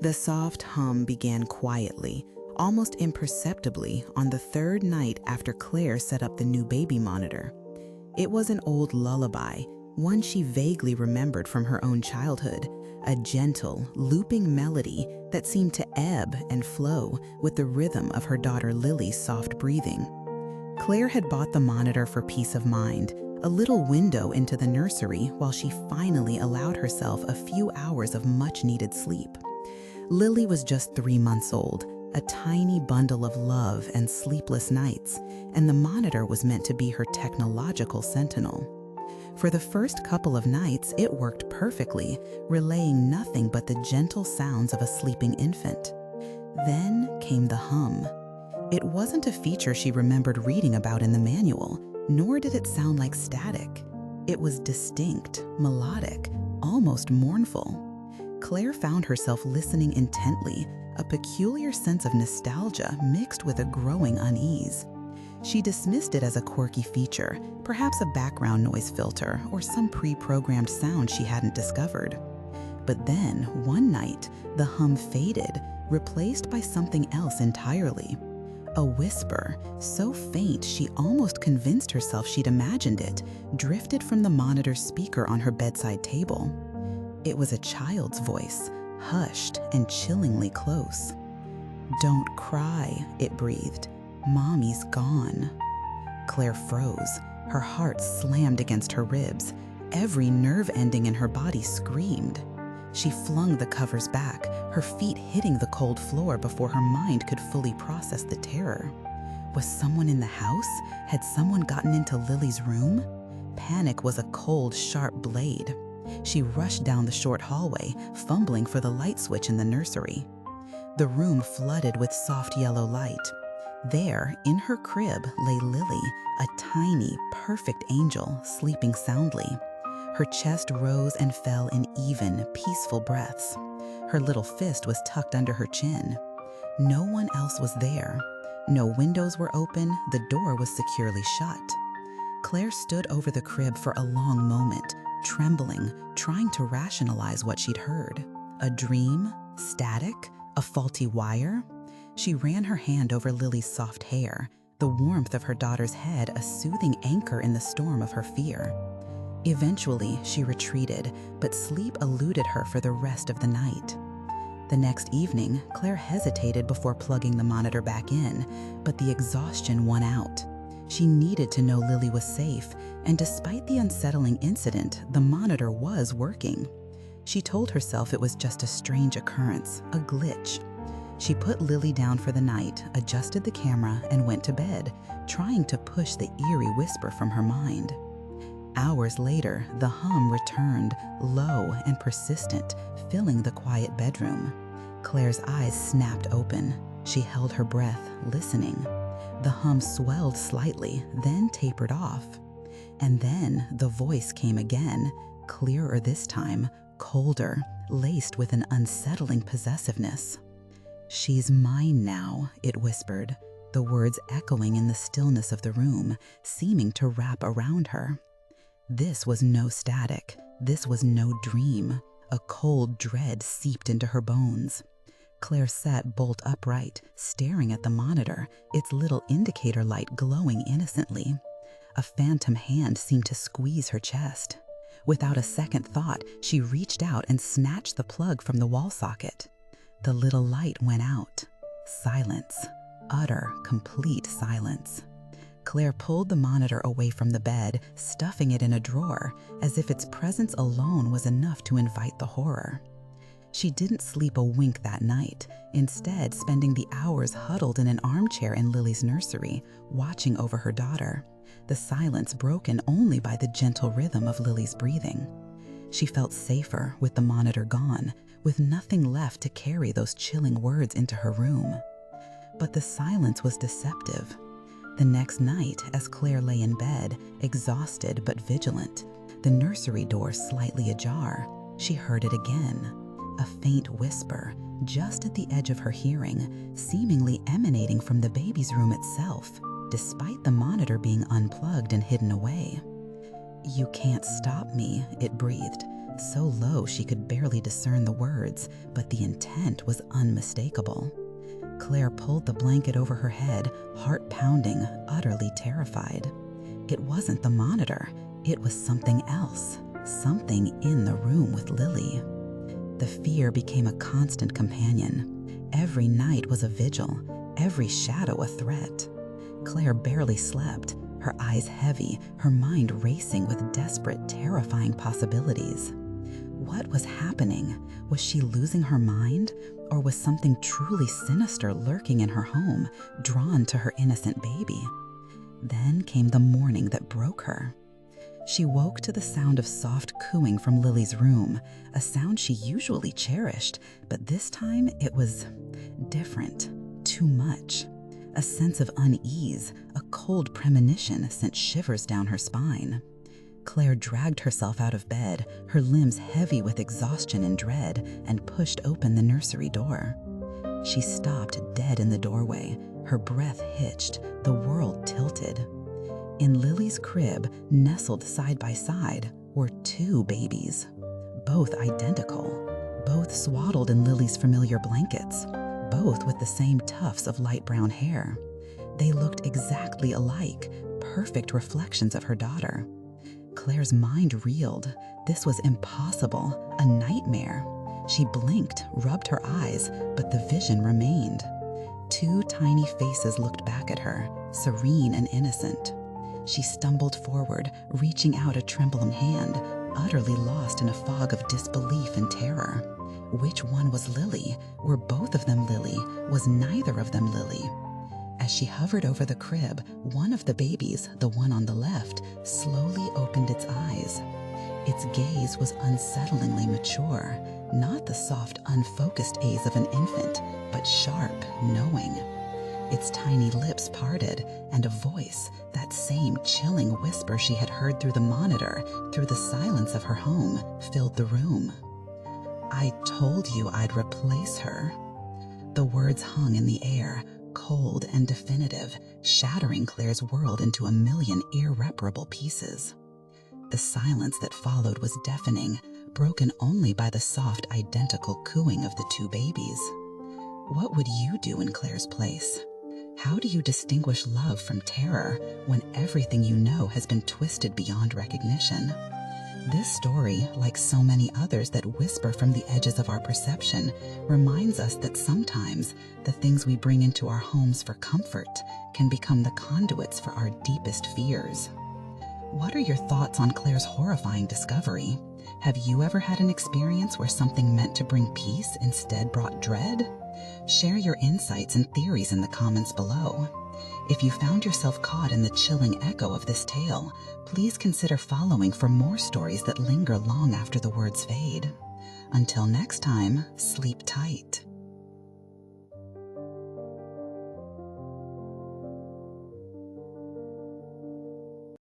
The soft hum began quietly, almost imperceptibly, on the third night after Claire set up the new baby monitor. It was an old lullaby, one she vaguely remembered from her own childhood, a gentle, looping melody that seemed to ebb and flow with the rhythm of her daughter Lily's soft breathing. Claire had bought the monitor for peace of mind, a little window into the nursery while she finally allowed herself a few hours of much-needed sleep. Lily was just 3 months old, a tiny bundle of love and sleepless nights, and the monitor was meant to be her technological sentinel. For the first couple of nights, it worked perfectly, relaying nothing but the gentle sounds of a sleeping infant. Then came the hum. It wasn't a feature she remembered reading about in the manual, nor did it sound like static. It was distinct, melodic, almost mournful. Claire found herself listening intently, a peculiar sense of nostalgia mixed with a growing unease. She dismissed it as a quirky feature, perhaps a background noise filter or some pre-programmed sound she hadn't discovered. But then, one night, the hum faded, replaced by something else entirely. A whisper, so faint she almost convinced herself she'd imagined it, drifted from the monitor speaker on her bedside table. It was a child's voice, hushed and chillingly close. "Don't cry," it breathed. "Mommy's gone." Claire froze. Her heart slammed against her ribs. Every nerve ending in her body screamed. She flung the covers back, her feet hitting the cold floor before her mind could fully process the terror. Was someone in the house? Had someone gotten into Lily's room? Panic was a cold, sharp blade. She rushed down the short hallway, fumbling for the light switch in the nursery. The room flooded with soft yellow light. There, in her crib, lay Lily, a tiny, perfect angel, sleeping soundly. Her chest rose and fell in even, peaceful breaths. Her little fist was tucked under her chin. No one else was there. No windows were open, the door was securely shut. Claire stood over the crib for a long moment, trembling, trying to rationalize what she'd heard. A dream? Static? A faulty wire? She ran her hand over Lily's soft hair, the warmth of her daughter's head a soothing anchor in the storm of her fear. Eventually, she retreated, but sleep eluded her for the rest of the night. The next evening, Claire hesitated before plugging the monitor back in, but the exhaustion won out. She needed to know Lily was safe, and despite the unsettling incident, the monitor was working. She told herself it was just a strange occurrence, a glitch. She put Lily down for the night, adjusted the camera, and went to bed, trying to push the eerie whisper from her mind. Hours later, the hum returned, low and persistent, filling the quiet bedroom. Claire's eyes snapped open. She held her breath, listening. The hum swelled slightly, then tapered off. And then the voice came again, clearer this time, colder, laced with an unsettling possessiveness. "She's mine now," it whispered, the words echoing in the stillness of the room, seeming to wrap around her. This was no static. This was no dream. A cold dread seeped into her bones. Claire sat bolt upright, staring at the monitor, its little indicator light glowing innocently. A phantom hand seemed to squeeze her chest. Without a second thought, she reached out and snatched the plug from the wall socket. The little light went out. Silence. Utter, complete silence. Claire pulled the monitor away from the bed, stuffing it in a drawer, as if its presence alone was enough to invite the horror. She didn't sleep a wink that night, instead spending the hours huddled in an armchair in Lily's nursery, watching over her daughter, the silence broken only by the gentle rhythm of Lily's breathing. She felt safer with the monitor gone, with nothing left to carry those chilling words into her room. But the silence was deceptive. The next night, as Claire lay in bed, exhausted but vigilant, the nursery door slightly ajar, she heard it again. A faint whisper, just at the edge of her hearing, seemingly emanating from the baby's room itself, despite the monitor being unplugged and hidden away. "You can't stop me," it breathed, so low she could barely discern the words, but the intent was unmistakable. Claire pulled the blanket over her head, heart pounding, utterly terrified. It wasn't the monitor, it was something else, something in the room with Lily. The fear became a constant companion. Every night was a vigil, every shadow a threat. Claire barely slept, her eyes heavy, her mind racing with desperate, terrifying possibilities. What was happening? Was she losing her mind? Or was something truly sinister lurking in her home, drawn to her innocent baby? Then came the morning that broke her. She woke to the sound of soft cooing from Lily's room, a sound she usually cherished, but this time it was different, too much. A sense of unease, a cold premonition sent shivers down her spine. Claire dragged herself out of bed, her limbs heavy with exhaustion and dread, and pushed open the nursery door. She stopped dead in the doorway, her breath hitched, the world tilted. In Lily's crib, nestled side by side, were two babies, both identical, both swaddled in Lily's familiar blankets, both with the same tufts of light brown hair. They looked exactly alike, perfect reflections of her daughter. Claire's mind reeled. This was impossible, a nightmare. She blinked, rubbed her eyes, but the vision remained. Two tiny faces looked back at her, serene and innocent. She stumbled forward, reaching out a trembling hand, utterly lost in a fog of disbelief and terror. Which one was Lily? Were both of them Lily? Was neither of them Lily? As she hovered over the crib, one of the babies, the one on the left, slowly opened its eyes. Its gaze was unsettlingly mature, not the soft, unfocused gaze of an infant, but sharp, knowing. Its tiny lips parted, and a voice, that same chilling whisper she had heard through the monitor, through the silence of her home, filled the room. "I told you I'd replace her." The words hung in the air, cold and definitive, shattering Claire's world into a million irreparable pieces. The silence that followed was deafening, broken only by the soft, identical cooing of the two babies. What would you do in Claire's place? How do you distinguish love from terror when everything you know has been twisted beyond recognition? This story, like so many others that whisper from the edges of our perception, reminds us that sometimes the things we bring into our homes for comfort can become the conduits for our deepest fears. What are your thoughts on Claire's horrifying discovery? Have you ever had an experience where something meant to bring peace instead brought dread? Share your insights and theories in the comments below. If you found yourself caught in the chilling echo of this tale, please consider following for more stories that linger long after the words fade. Until next time, sleep tight.